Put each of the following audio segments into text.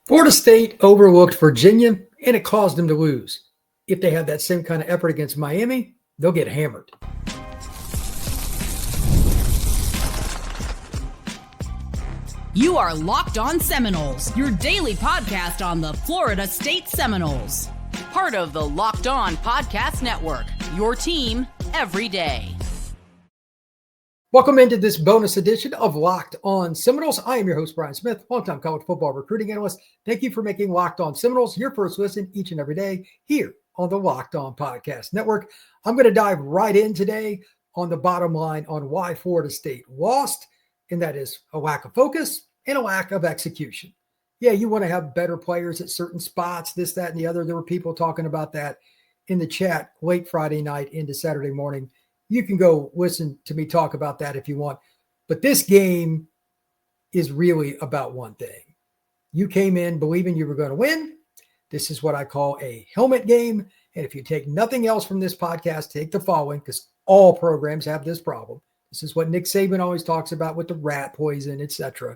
Florida State overlooked Virginia, and it caused them to lose. If they have that same kind of effort against Miami, they'll get hammered. You are Locked On Seminoles, your daily podcast on the Florida State Seminoles. Part of the Locked On Podcast Network, your team every day. Welcome into this bonus edition of Locked On Seminoles. I am your host, Brian Smith, longtime college football recruiting analyst. Thank you for making Locked On Seminoles your first listen each and every day here on the Locked On Podcast Network. I'm going to dive right in today on the bottom line on why Florida State lost, and that is a lack of focus and a lack of execution. Yeah, you want to have better players at certain spots, this, that, and the other. There were people talking about that in the chat late Friday night into Saturday morning. You can go listen to me talk about that if you want. But this game is really about one thing. You came in believing you were going to win. This is what I call a helmet game. And if you take nothing else from this podcast, take the following, because all programs have this problem. This is what Nick Saban always talks about with the rat poison, etc.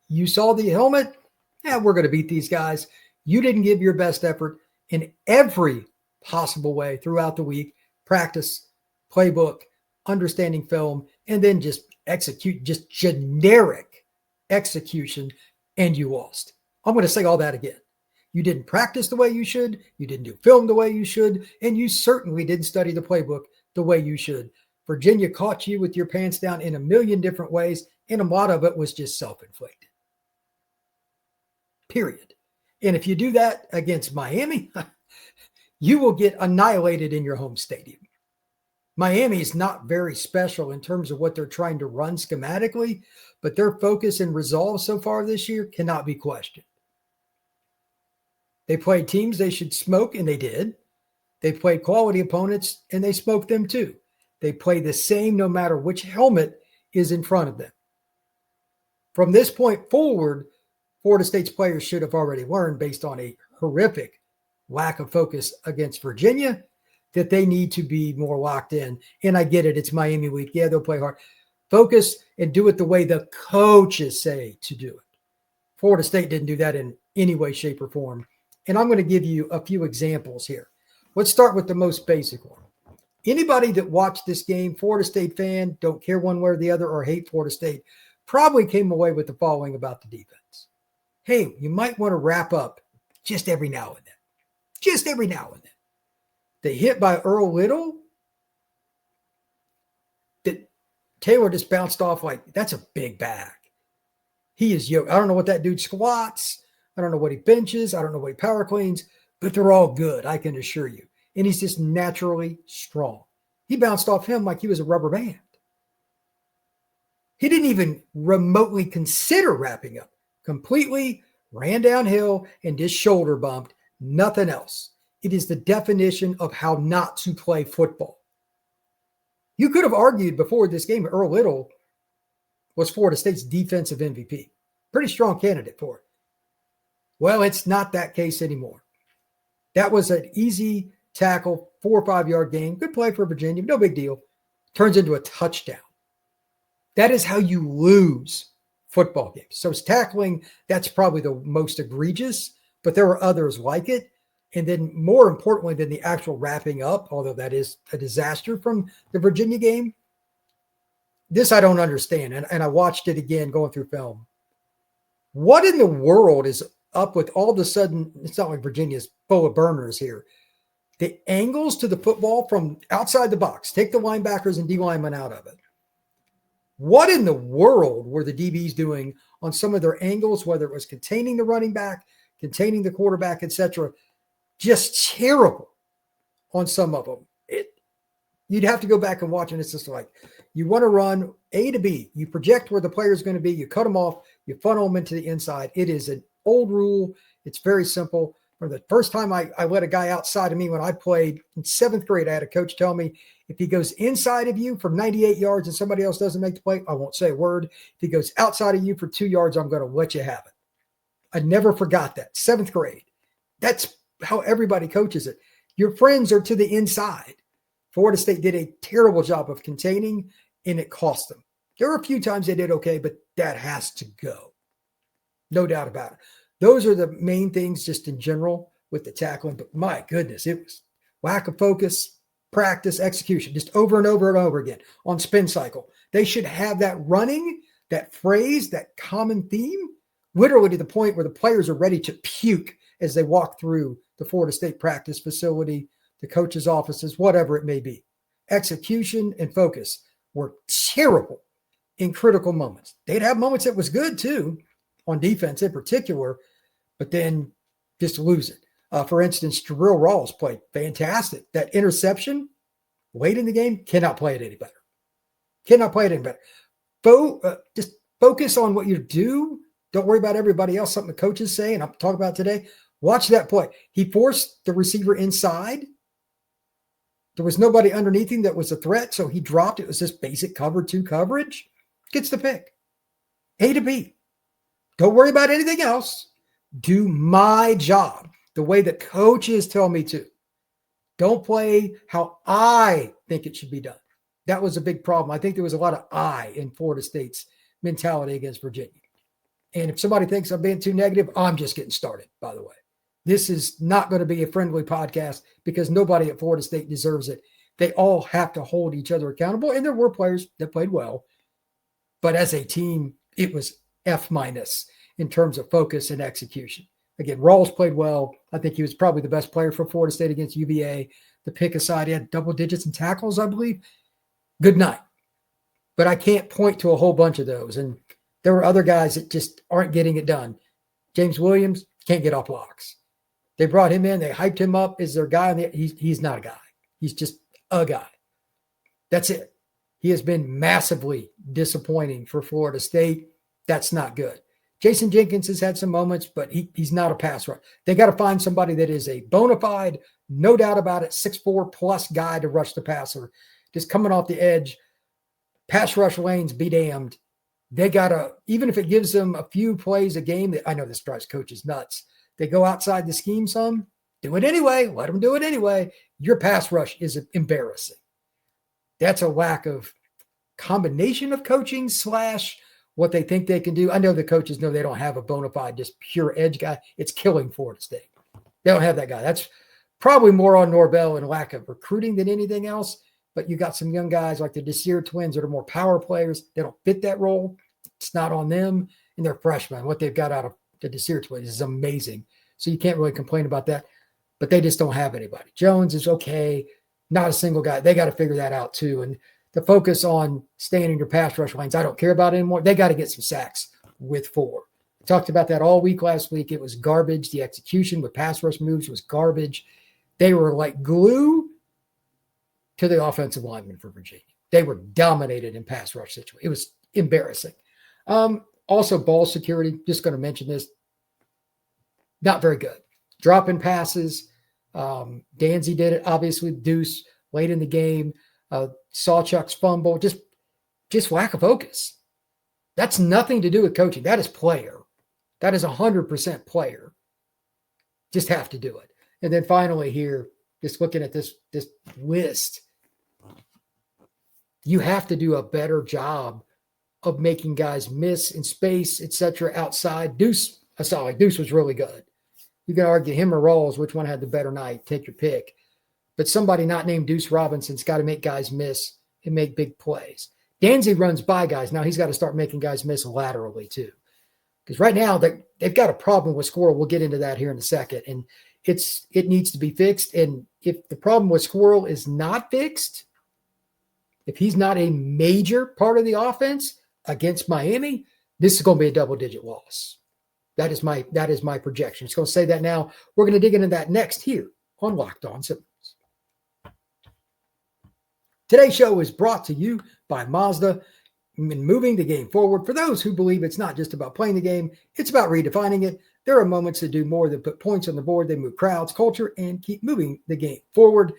You saw the helmet. Yeah, we're going to beat these guys. You didn't give your best effort in every possible way throughout the week. Practice, playbook, understanding film, and then just execute, just generic execution, and you lost. I'm going to say all that again. You didn't practice the way you should. You didn't do film the way you should. And you certainly didn't study the playbook the way you should. Virginia caught you with your pants down in a million different ways, and a lot of it was just self-inflicted. Period. And if you do that against Miami, you will get annihilated in your home stadium. Miami is not very special in terms of what they're trying to run schematically, but their focus and resolve so far this year cannot be questioned. They played teams they should smoke, and they did. They played quality opponents, and they smoked them too. They play the same no matter which helmet is in front of them. From this point forward, Florida State's players should have already learned, based on a horrific lack of focus against Virginia, that they need to be more locked in. And I get it. It's Miami week. Yeah, they'll play hard. Focus and do it the way the coaches say to do it. Florida State didn't do that in any way, shape, or form. And I'm going to give you a few examples here. Let's start with the most basic one. Anybody that watched this game, Florida State fan, don't care one way or the other, or hate Florida State, probably came away with the following about the defense. Hey, you might want to wrap up just every now and then. Just every now and then. The hit by Earl Little that Taylor just bounced off like, that's a big bag. He is yoked. I don't know what that dude squats. I don't know what he benches. I don't know what he power cleans, but they're all good, I can assure you. And he's just naturally strong. He bounced off him like he was a rubber band. He didn't even remotely consider wrapping up. Completely ran downhill and just shoulder bumped. Nothing else. It is the definition of how not to play football. You could have argued before this game Earl Little was Florida State's defensive MVP. Pretty strong candidate for it. Well, it's not that case anymore. That was an easy tackle, 4 or 5 yard gain. Good play for Virginia, no big deal. Turns into a touchdown. That is how you lose football games. So it's tackling, that's probably the most egregious, but there are others like it. And then more importantly than the actual wrapping up, although that is a disaster from the Virginia game, this I don't understand. And I watched it again going through film. What in the world is up with all of a sudden, it's not like Virginia's full of burners here. The angles to the football from outside the box, take the linebackers and D linemen out of it. What in the world were the DBs doing on some of their angles, whether it was containing the running back, containing the quarterback, etc.? Just terrible on some of them. You'd have to go back and watch, and it's just like, you want to run A to B. You project where the player is going to be. You cut them off. You funnel them into the inside. It is an old rule. It's very simple. For the first time I let a guy outside of me when I played in 7th grade, I had a coach tell me, if he goes inside of you for 98 yards and somebody else doesn't make the play, I won't say a word. If he goes outside of you for 2 yards, I'm going to let you have it. I never forgot that. 7th grade. That's how everybody coaches it. Your friends are to the inside. Florida State did a terrible job of containing, and it cost them. There were a few times they did okay, but that has to go. No doubt about it. Those are the main things just in general with the tackling. But my goodness, it was lack of focus, practice, execution, just over and over and over again on spin cycle. They should have that running, that phrase, that common theme, literally to the point where the players are ready to puke as they walk through the Florida State practice facility, the coaches' offices, whatever it may be. Execution and focus were terrible in critical moments. They'd have moments that was good too, on defense in particular, but then just lose it. For instance, Jabril Rawls played fantastic. That interception late in the game, cannot play it any better. Cannot play it any better. Just focus on what you do. Don't worry about everybody else, something the coaches say, and I'll talk about today. Watch that play. He forced the receiver inside. There was nobody underneath him that was a threat, so he dropped. It was just basic cover 2 coverage. Gets the pick. A to B. Don't worry about anything else. Do my job the way that coaches tell me to. Don't play how I think it should be done. That was a big problem. I think there was a lot of I in Florida State's mentality against Virginia. And if somebody thinks I'm being too negative, I'm just getting started, by the way. This is not going to be a friendly podcast because nobody at Florida State deserves it. They all have to hold each other accountable. And there were players that played well. But as a team, it was F- in terms of focus and execution. Again, Rawls played well. I think he was probably the best player for Florida State against UVA. The pick aside, he had double digits in tackles, I believe. Good night. But I can't point to a whole bunch of those. And there were other guys that just aren't getting it done. James Williams can't get off blocks. They brought him in. They hyped him up as their guy. He's not a guy. He's just a guy. That's it. He has been massively disappointing for Florida State. That's not good. Jason Jenkins has had some moments, but he's not a pass rush. They got to find somebody that is a bona fide, no doubt about it, 6'4 plus guy to rush the passer. Just coming off the edge, pass rush lanes, be damned. They got to, even if it gives them a few plays a game, I know this drives coaches nuts. They go outside the scheme some, do it anyway. Let them do it anyway. Your pass rush is embarrassing. That's a lack of combination of coaching / what they think they can do. I know the coaches know they don't have a bona fide, just pure edge guy. It's killing Florida State. They don't have that guy. That's probably more on Norvell and lack of recruiting than anything else. But you got some young guys like the Desir twins that are more power players. They don't fit that role. It's not on them. And they're freshmen. What they've got out of the Desir twins is amazing. So you can't really complain about that. But they just don't have anybody. Jones is okay. Not a single guy. They got to figure that out too. And the focus on staying in your pass rush lanes, I don't care about it anymore. They got to get some sacks with 4. I talked about that all week last week. It was garbage. The execution with pass rush moves was garbage. They were like glue to the offensive linemen for Virginia. They were dominated in pass rush situations. It was embarrassing. Also, ball security, just going to mention this, not very good. Dropping passes. Danzy did it, obviously, Deuce late in the game. Sawchuk's fumble, just lack of focus. That's nothing to do with coaching. That is player. That is 100% player. Just have to do it. And then finally here, just looking at this list, you have to do a better job of making guys miss in space, etc. outside. Deuce, I saw like Deuce was really good. You can argue him or Rawls, which one had the better night. Take your pick. But somebody not named Deuce Robinson's got to make guys miss and make big plays. Danzy runs by guys. Now he's got to start making guys miss laterally too. Because right now they've got a problem with Squirrel. We'll get into that here in a second. And it needs to be fixed. And if the problem with Squirrel is not fixed, if he's not a major part of the offense against Miami, this is going to be a double-digit loss. That is my projection. It's going to say that now. We're going to dig into that next here on Locked On Seminoles. Today's show is brought to you by Mazda in moving the game forward. For those who believe it's not just about playing the game, it's about redefining it. There are moments that do more than put points on the board. They move crowds, culture, and keep moving the game forward.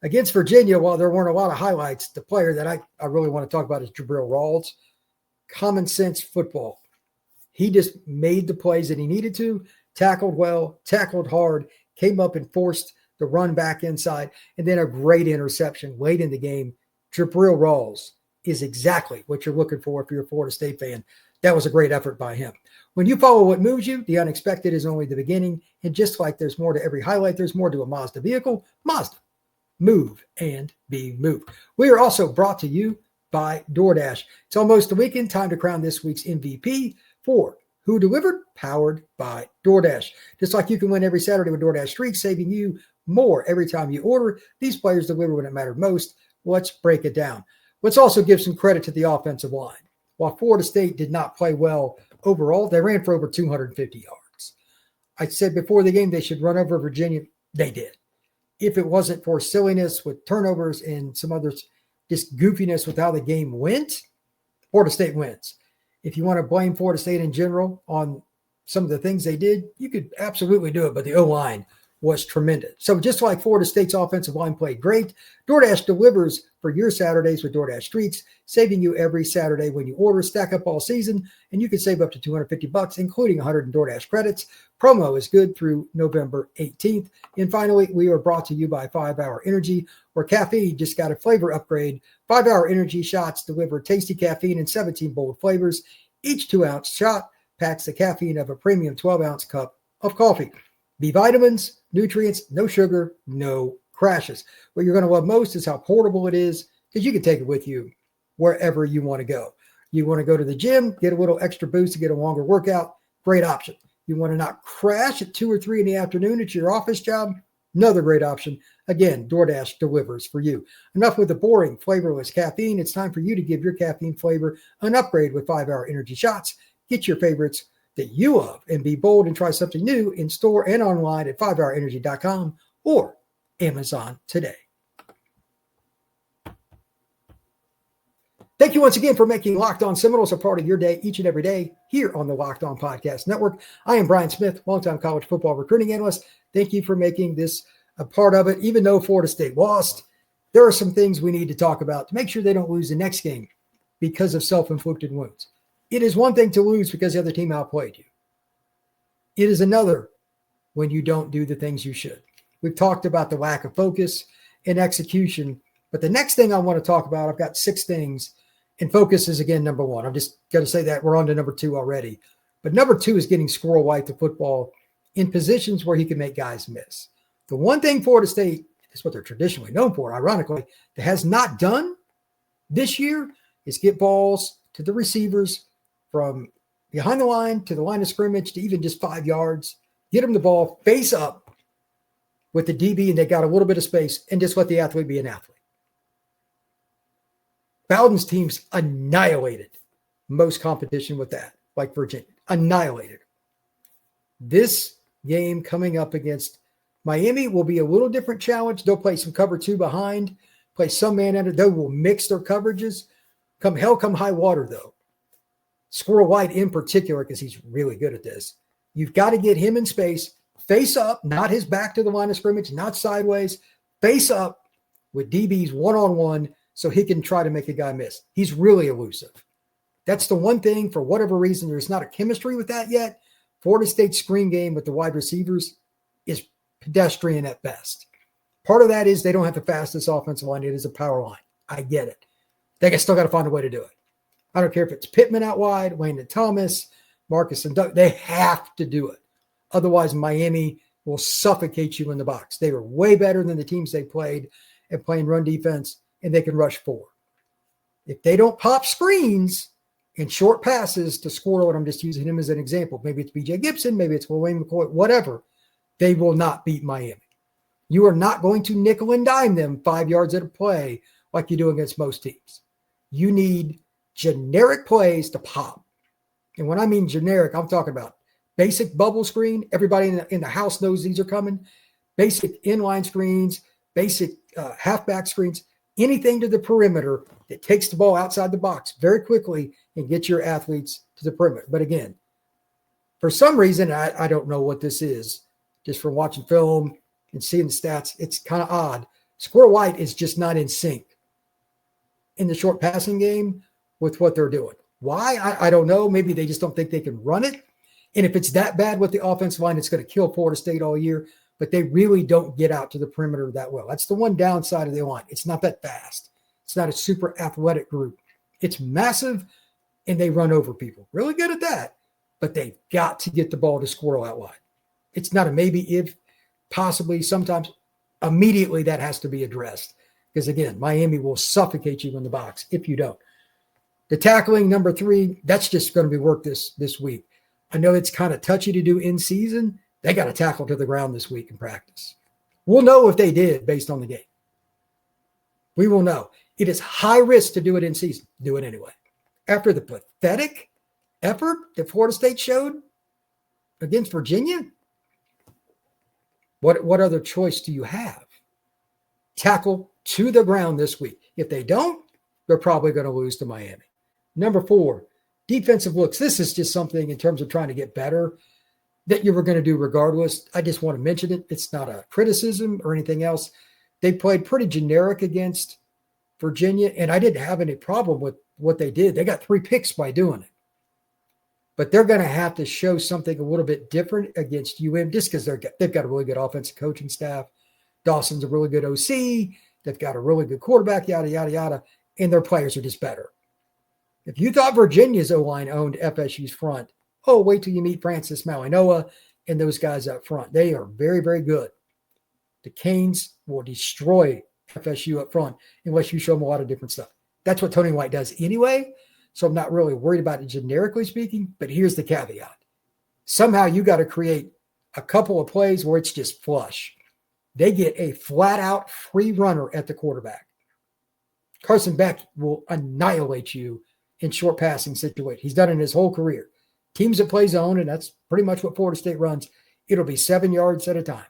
Against Virginia, while there weren't a lot of highlights, the player that I really want to talk about is Jabril Rawls. Common sense football. He just made the plays that he needed to, tackled well, tackled hard, came up and forced the run back inside, and then a great interception late in the game. Jabril Rawls is exactly what you're looking for if you're a Florida State fan. That was a great effort by him. When you follow what moves you, the unexpected is only the beginning. And just like there's more to every highlight, there's more to a Mazda vehicle. Mazda, move and be moved. We are also brought to you by DoorDash. It's almost the weekend. Time to crown this week's MVP for Who Delivered, powered by DoorDash. Just like you can win every Saturday with DoorDash Streaks, saving you more every time you order. These players deliver when it mattered most. Let's break it down. Let's also give some credit to the offensive line. While Florida State did not play well overall, they ran for over 250 yards. I said before the game they should run over Virginia. They did. If it wasn't for silliness with turnovers and some other just goofiness with how the game went, Florida State wins. If you want to blame Florida State in general on some of the things they did, you could absolutely do it, but the O-line was tremendous. So just like Florida State's offensive line played great, DoorDash delivers for your Saturdays with DoorDash Streaks, saving you every Saturday when you order. Stack up all season, and you can save up to $250, including 100 in DoorDash credits. Promo is good through November 18th. And finally, we are brought to you by 5 Hour Energy, where caffeine just got a flavor upgrade. 5 Hour Energy shots deliver tasty caffeine in 17 bold flavors. Each 2-ounce shot packs the caffeine of a premium 12-ounce cup of coffee. B vitamins, nutrients, no sugar, no crashes. What you're going to love most is how portable it is, because you can take it with you wherever you want to go. You want to go to the gym, get a little extra boost to get a longer workout, great option. You want to not crash at 2 or 3 in the afternoon at your office job, another great option. Again, DoorDash delivers for you. Enough with the boring, flavorless caffeine. It's time for you to give your caffeine flavor an upgrade with 5 Hour Energy shots. Get your favorites that you love and be bold and try something new in store and online at 5hourenergy.com or Amazon today. Thank you once again for making Locked On Seminoles a part of your day each and every day here on the Locked On Podcast Network. I am Brian Smith, longtime college football recruiting analyst. Thank you for making this a part of it. Even though Florida State lost, there are some things we need to talk about to make sure they don't lose the next game because of self-inflicted wounds. It is one thing to lose because the other team outplayed you. It is another when you don't do the things you should. We've talked about the lack of focus and execution, but the next thing I want to talk about, I've got 6 things, and focus is, again, number 1. I'm just going to say that. We're on to number 2 already. But number 2 is getting Squirrel White the football in positions where he can make guys miss. The one thing Florida State, is what they're traditionally known for, ironically, that has not done this year is get balls to the receivers from behind the line to the line of scrimmage to even just 5 yards. Get them the ball face up with the DB, and they got a little bit of space, and just let the athlete be an athlete. Bowden's teams annihilated most competition with that, like Virginia. Annihilated. This game coming up against Miami will be a little different challenge. They'll play some cover 2 behind, play some man under. They will mix their coverages. Come hell, come high water, though. Squirrel White in particular, because he's really good at this. You've got to get him in space, face up, not his back to the line of scrimmage, not sideways, face up with DBs one-on-one so he can try to make a guy miss. He's really elusive. That's the one thing, for whatever reason, there's not a chemistry with that yet. Florida State's screen game with the wide receivers is pedestrian at best. Part of that is they don't have the fastest offensive line. It is a power line. I get it. They still got to find a way to do it. I don't care if it's Pittman out wide, Wayne and Thomas, Marcus and Doug. They have to do it. Otherwise, Miami will suffocate you in the box. They are way better than the teams they played at playing run defense, and they can rush 4. If they don't pop screens and short passes to Squirrel, and I'm just using him as an example, maybe it's B.J. Gibson, maybe it's Wayne McCoy, whatever, they will not beat Miami. You are not going to nickel and dime them 5 yards at a play like you do against most teams. You need generic plays to pop. And when I mean generic, I'm talking about basic bubble screen. Everybody in the house knows these are coming. Basic inline screens, basic halfback screens, anything to the perimeter that takes the ball outside the box very quickly and gets your athletes to the perimeter. But again, for some reason, I don't know what this is, just from watching film and seeing the stats, it's kind of odd. Squirrel White is just not in sync in the short passing game with what they're doing. Why? I don't know. Maybe they just don't think they can run it. And if it's that bad with the offensive line, it's going to kill Florida State all year. But they really don't get out to the perimeter that well. That's the one downside of the line. It's not that fast. It's not a super athletic group. It's massive, and they run over people. Really good at that. But they've got to get the ball to Squirrel out wide. It's not a maybe, if, possibly, sometimes. Immediately that has to be addressed. Because, again, Miami will suffocate you in the box if you don't. The tackling, number 3, that's just going to be work this week. I know it's kind of touchy to do in season. They got to tackle to the ground this week in practice. We'll know if they did based on the game. We will know. It is high risk to do it in season. Do it anyway. After the pathetic effort that Florida State showed against Virginia, what other choice do you have? Tackle to the ground this week. If they don't, they're probably going to lose to Miami. Number 4, defensive looks. This is just something in terms of trying to get better that you were going to do regardless. I just want to mention it. It's not a criticism or anything else. They played pretty generic against Virginia, and I didn't have any problem with what they did. They got 3 picks by doing it. But they're going to have to show something a little bit different against UM just because they've got a really good offensive coaching staff. Dawson's a really good OC. They've got a really good quarterback, yada, yada, yada, and their players are just better. If you thought Virginia's O-line owned FSU's front, wait till you meet Francis Malinois and those guys up front. They are very, very good. The Canes will destroy FSU up front unless you show them a lot of different stuff. That's what Tony White does anyway, so I'm not really worried about it generically speaking, but here's the caveat. Somehow you got to create a couple of plays where it's just flush. They get a flat-out free runner at the quarterback. Carson Beck will annihilate you in short passing situations. He's done it in his whole career. Teams that play zone, and that's pretty much what Florida State runs, it'll be 7 yards at a time.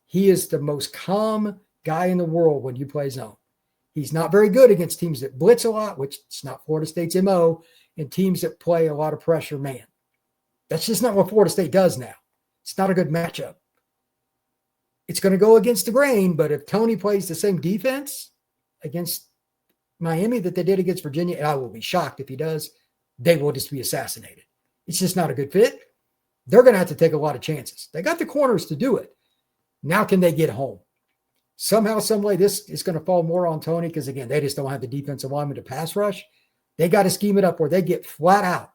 He is the most calm guy in the world when you play zone. He's not very good against teams that blitz a lot, which is not Florida State's MO, and teams that play a lot of pressure man. That's just not what Florida State does now. It's not a good matchup. It's going to go against the grain, but if Tony plays the same defense against Miami that they did against Virginia, and I will be shocked if he does, they will just be assassinated. It's just not a good fit. They're going to have to take a lot of chances. They got the corners to do it. Now can they get home? Somehow, some way, this is going to fall more on Tony because, again, they just don't have the defensive lineman to pass rush. They got to scheme it up where they get flat out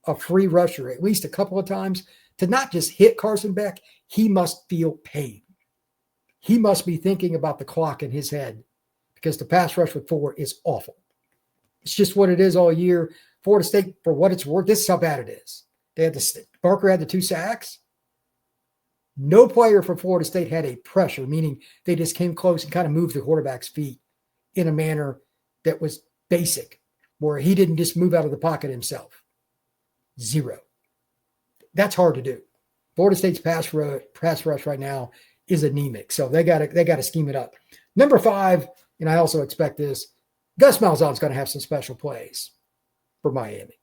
a free rusher at least a couple of times to not just hit Carson Beck. He must feel pain. He must be thinking about the clock in his head because the pass rush with 4 is awful. It's just what it is all year. Florida State, for what it's worth, this is how bad it is. Barker had the 2 sacks. No player for Florida State had a pressure, meaning they just came close and kind of moved the quarterback's feet in a manner that was basic, where he didn't just move out of the pocket himself. 0. That's hard to do. Florida State's pass rush right now is anemic, so they got to scheme it up. Number 5, and I also expect this, Gus Malzahn's going to have some special plays for Miami.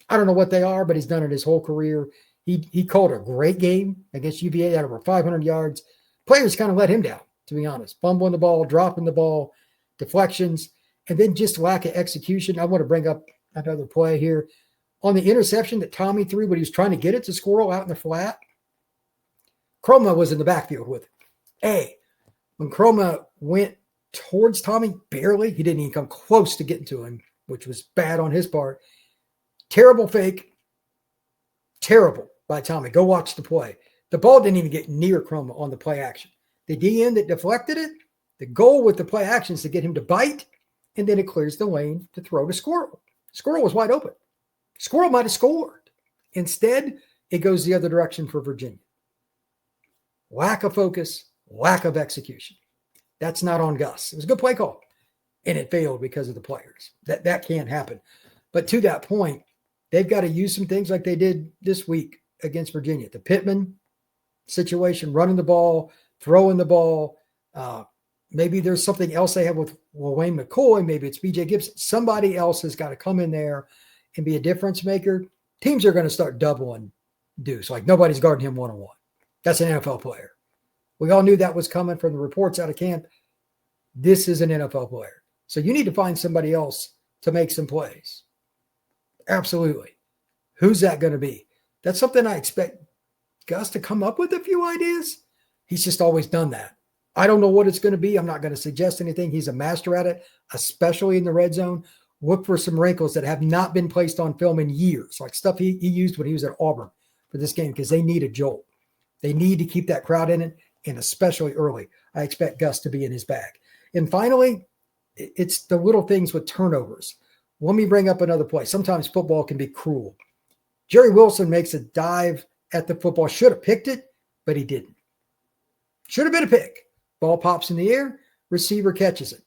I don't know what they are, but he's done it his whole career. He called a great game against UVA at over 500 yards. Players kind of let him down, to be honest. Fumbling the ball, dropping the ball, deflections, and then just lack of execution. I want to bring up another play here. On the interception that Tommy threw when he was trying to get it to Squirrel out in the flat, Chroma was in the backfield with it. When Chroma went towards Tommy, barely, he didn't even come close to getting to him, which was bad on his part. Terrible fake. Terrible by Tommy. Go watch the play. The ball didn't even get near Chroma on the play action. The DN that deflected it, the goal with the play action is to get him to bite, and then it clears the lane to throw to Squirrel. Squirrel was wide open. Squirrel might have scored. Instead, it goes the other direction for Virginia. Lack of focus, lack of execution. That's not on Gus. It was a good play call, and it failed because of the players. That can't happen. But to that point, they've got to use some things like they did this week against Virginia. The Pittman situation, running the ball, throwing the ball. Maybe there's something else they have with Wayne McCoy. Maybe it's BJ Gibson. Somebody else has got to come in there and be a difference maker. Teams are going to start doubling Deuce. Like nobody's guarding him one-on-one. That's an NFL player. We all knew that was coming from the reports out of camp. This is an NFL player. So you need to find somebody else to make some plays. Absolutely. Who's that going to be? That's something I expect Gus to come up with a few ideas. He's just always done that. I don't know what it's going to be. I'm not going to suggest anything. He's a master at it, especially in the red zone. look for some wrinkles that have not been placed on film in years, like stuff he used when he was at Auburn for this game, because they need a jolt. They need to keep that crowd in it, and especially early. I expect Gus to be in his bag. And finally, it's the little things with turnovers. Let me bring up another play. Sometimes football can be cruel. Jerry Wilson makes a dive at the football. Should have picked it, but he didn't. Should have been a pick. Ball pops in the air, receiver catches it.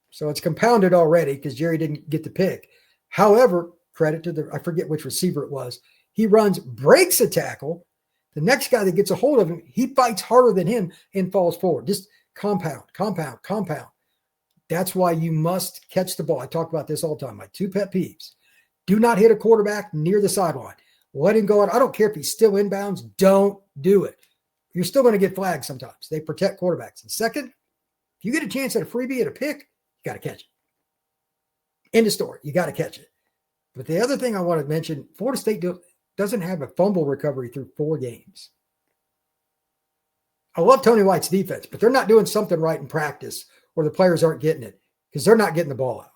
So it's compounded already because Jerry didn't get the pick. However, credit to I forget which receiver it was. He runs, breaks a tackle. The next guy that gets a hold of him, he fights harder than him and falls forward. Just compound. That's why you must catch the ball. I talk about this all the time. My 2 pet peeves. Do not hit a quarterback near the sideline. Let him go out. I don't care if he's still inbounds. Don't do it. You're still going to get flagged sometimes. They protect quarterbacks. And second, if you get a chance at a freebie at a pick, you got to catch it. End of story. You got to catch it. But the other thing I want to mention, Florida State doesn't have a fumble recovery through 4 games. I love Tony White's defense, but they're not doing something right in practice or the players aren't getting it because they're not getting the ball out.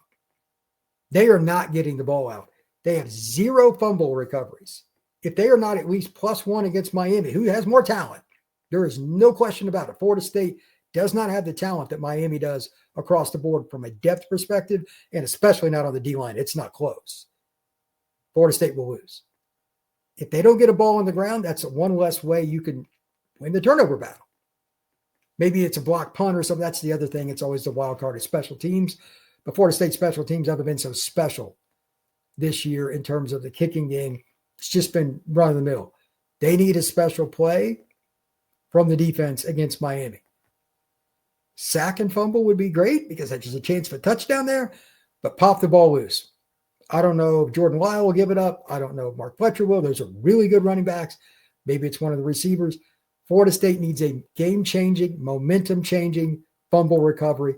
They are not getting the ball out. They have 0 fumble recoveries. If they are not at least +1 against Miami, who has more talent, there is no question about it. Florida State does not have the talent that Miami does across the board from a depth perspective, and especially not on the D-line. It's not close. Florida State will lose. If they don't get a ball on the ground, that's one less way you can win the turnover battle. Maybe it's a block punt or something. That's the other thing. It's always the wild card of special teams. But Florida State special teams haven't been so special this year in terms of the kicking game. It's just been run of the mill. They need a special play from the defense against Miami. Sack and fumble would be great because that's just a chance for a touchdown there, but pop the ball loose. I don't know if Jordan Lyle will give it up. I don't know if Mark Fletcher will. Those are really good running backs. Maybe it's one of the receivers. Florida State needs a game-changing, momentum-changing fumble recovery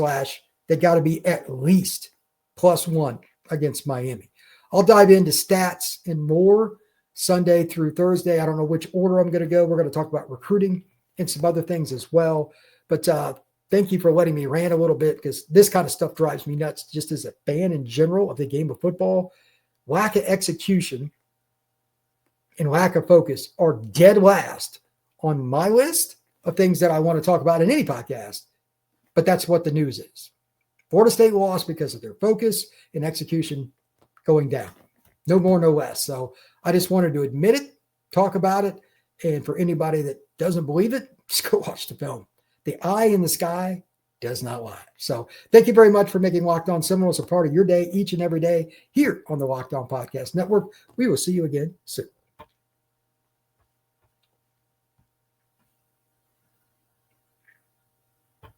/ they got to be at least +1 against Miami. I'll dive into stats and more Sunday through Thursday. I don't know which order I'm going to go. We're going to talk about recruiting and some other things as well. But thank you for letting me rant a little bit because this kind of stuff drives me nuts just as a fan in general of the game of football. Lack of execution and lack of focus are dead last on my list of things that I want to talk about in any podcast. But that's what the news is. Florida State lost because of their focus and execution going down. No more, no less. So I just wanted to admit it, talk about it. And for anybody that doesn't believe it, just go watch the film. The eye in the sky does not lie. So thank you very much for making Locked On Seminoles a part of your day each and every day here on the Locked On Podcast Network. We will see you again soon.